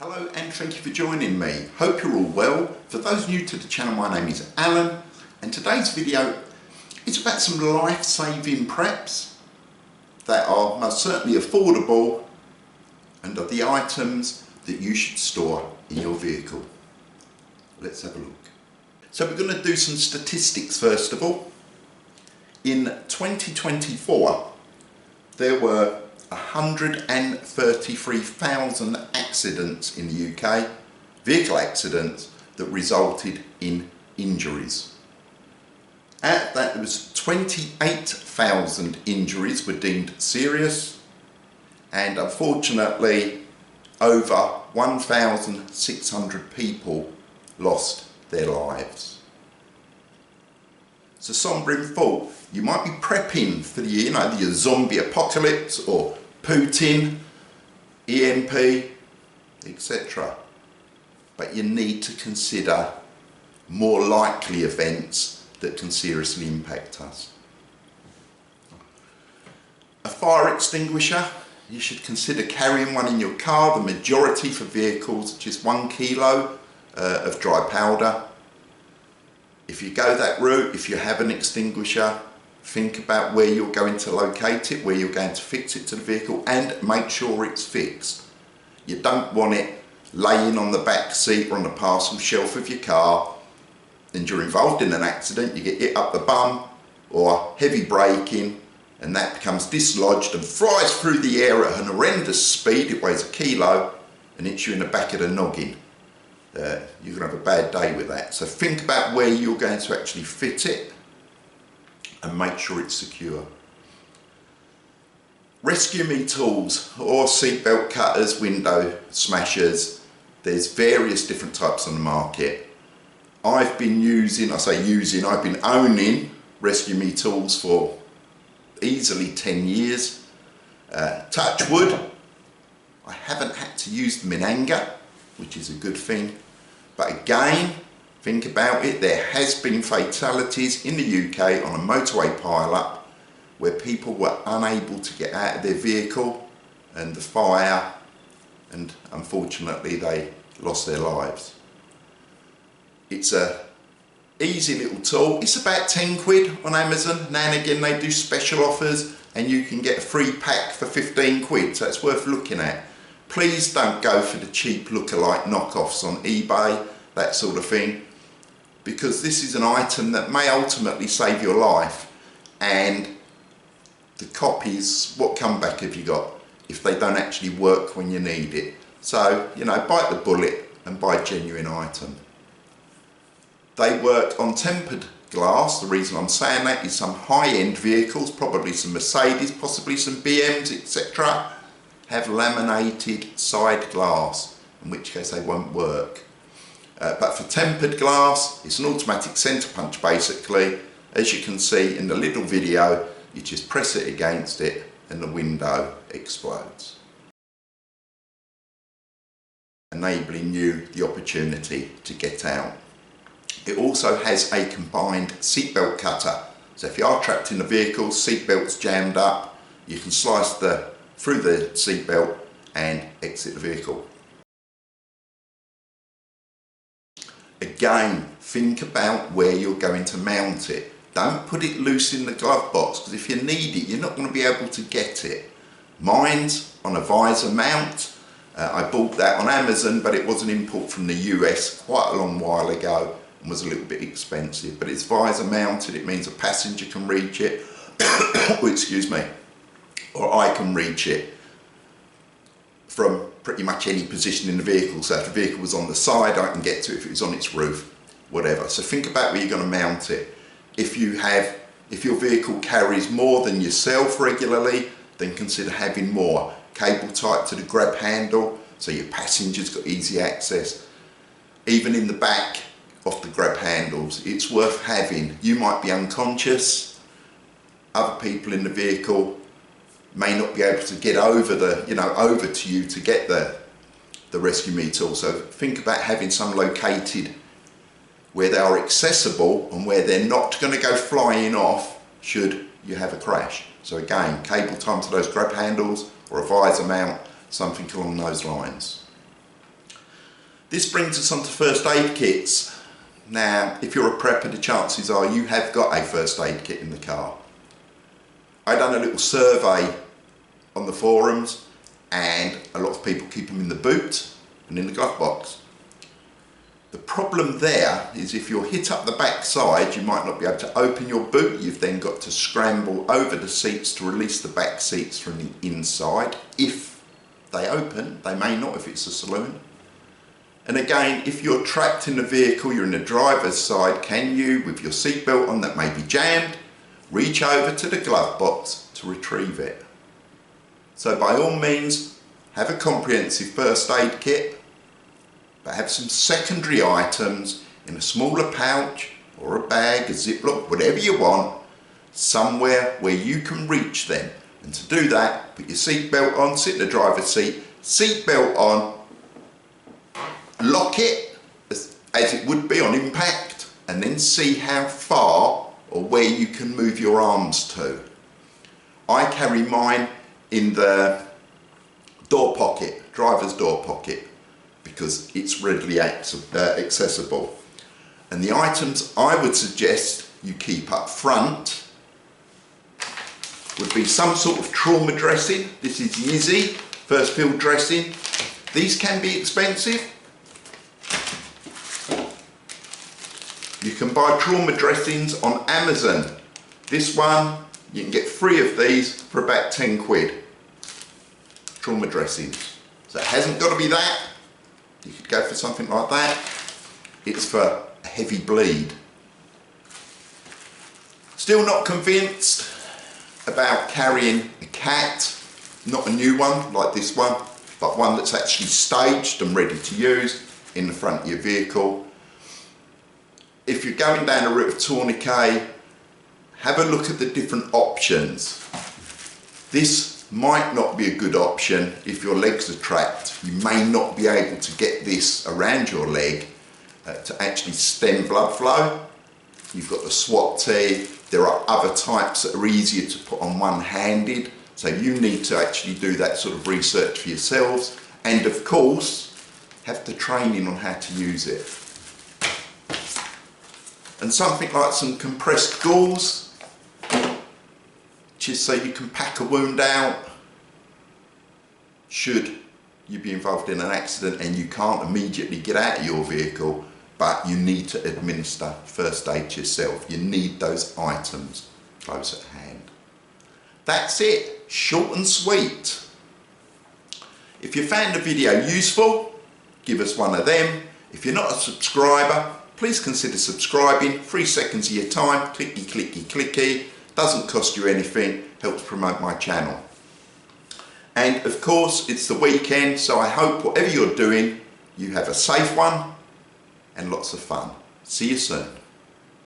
Hello and thank you for joining me. Hope you're all well. For those new to the channel, my name is Alan and today's video is about some life-saving preps that are most certainly affordable and are the items that you should store in your vehicle. Let's have a look. So we're going to do some statistics first of all. In 2024 there were 133,000 accidents in the UK, vehicle accidents that resulted in injuries. Out of that, there was 28,000 injuries were deemed serious, and unfortunately over 1,600 people lost their lives. It's a sombering thought. You might be prepping for the zombie apocalypse or Putin, EMP, etc. But you need to consider more likely events that can seriously impact us. A fire extinguisher, you should consider carrying one in your car. The majority for vehicles, just 1 kilo of dry powder. If you go that route, if you have an extinguisher, think about where you're going to locate it, where you're going to fix it to the vehicle, and make sure it's fixed. You don't want it laying on the back seat or on the parcel shelf of your car, and you're involved in an accident, you get hit up the bum or heavy braking, and that becomes dislodged and flies through the air at an horrendous speed. It weighs 1 kilo and hits you in the back of the noggin. You're going to have a bad day with that. So think about where you're going to actually fit it and make sure it's secure. Rescue me tools or seatbelt cutters, window smashers. There's various different types on the market. I've been owning Rescue Me tools for easily 10 years. Touch wood, I haven't had to use them in anger, which is a good thing. But again, think about it, there has been fatalities in the UK on a motorway pile-up where people were unable to get out of their vehicle and the fire, and unfortunately they lost their lives. It's a easy little tool. It's about 10 quid on Amazon. Now and again they do special offers and you can get a free pack for 15 quid, so it's worth looking at. Please don't go for the cheap lookalike knockoffs on eBay, that sort of thing, because this is an item that may ultimately save your life, and the copies, what comeback have you got if they don't actually work when you need it? So, bite the bullet and buy a genuine item. They work on tempered glass. The reason I'm saying that is some high-end vehicles, probably some Mercedes, possibly some BMs, etc., have laminated side glass, in which case they won't work. But for tempered glass, it's an automatic centre punch basically. As you can see in the little video, you just press it against it and the window explodes, enabling you the opportunity to get out. It also has a combined seatbelt cutter. So if you are trapped in the vehicle, seatbelt's jammed up, you can slice through the seatbelt and exit the vehicle. Again, think about where you're going to mount it. Don't put it loose in the glove box, because if you need it, you're not going to be able to get it. Mine's on a visor mount. I bought that on Amazon, but it was an import from the US quite a long while ago and was a little bit expensive. But it's visor mounted, it means a passenger can reach it, excuse me, or I can reach it from pretty much any position in the vehicle. So if the vehicle was on the side, I can get to it. If it was on its roof, whatever. So think about where you're going to mount it. If your vehicle carries more than yourself regularly, then consider having more. Cable tied to the grab handle, so your passenger's got easy access. Even in the back of the grab handles, it's worth having. You might be unconscious, other people in the vehicle may not be able to get over over to you to get the Rescue Me tool. So think about having some located where they are accessible and where they're not going to go flying off should you have a crash. So again, cable tied to those grab handles or a visor mount, something along those lines. This brings us on to first aid kits. Now, if you're a prepper, the chances are you have got a first aid kit in the car. I done a little survey on the forums, and a lot of people keep them in the boot and in the glove box. The problem there is if you're hit up the back side, you might not be able to open your boot. You've then got to scramble over the seats to release the back seats from the inside. If they open, they may not if it's a saloon. And again, if you're trapped in the vehicle, you're in the driver's side, can you, with your seatbelt on that may be jammed, reach over to the glove box to retrieve it? So by all means, have a comprehensive first aid kit, but have some secondary items in a smaller pouch or a bag, a Ziploc, whatever you want, somewhere where you can reach them. And to do that, put your seatbelt on, sit in the driver's seat, seatbelt on, lock it as it would be on impact, and then see how far or where you can move your arms to. I carry mine in the door pocket, driver's door pocket, because it's readily accessible. And the items I would suggest you keep up front would be some sort of trauma dressing. This is Yizzy, first field dressing. These can be expensive. You can buy trauma dressings on Amazon. This one, you can get 3 of these for about 10 quid. Trauma dressings. So it hasn't got to be that. You could go for something like that. It's for a heavy bleed. Still not convinced about carrying a cat, not a new one like this one, but one that's actually staged and ready to use in the front of your vehicle. If you're going down a route of tourniquet, have a look at the different options. This might not be a good option if your legs are trapped. You may not be able to get this around your leg to actually stem blood flow. You've got the SWAT tee. There are other types that are easier to put on one-handed, so you need to actually do that sort of research for yourselves, and of course have the training on how to use it. And something like some compressed gauze, just so you can pack a wound out should you be involved in an accident and you can't immediately get out of your vehicle, but you need to administer first aid yourself. You need those items close at hand. That's it, short and sweet. If you found the video useful, give us one of them. If you're not a subscriber, please consider subscribing. 3 seconds of your time, clicky, clicky, clicky. Doesn't cost you anything, helps promote my channel. And of course, it's the weekend, so I hope whatever you're doing, you have a safe one and lots of fun. See you soon.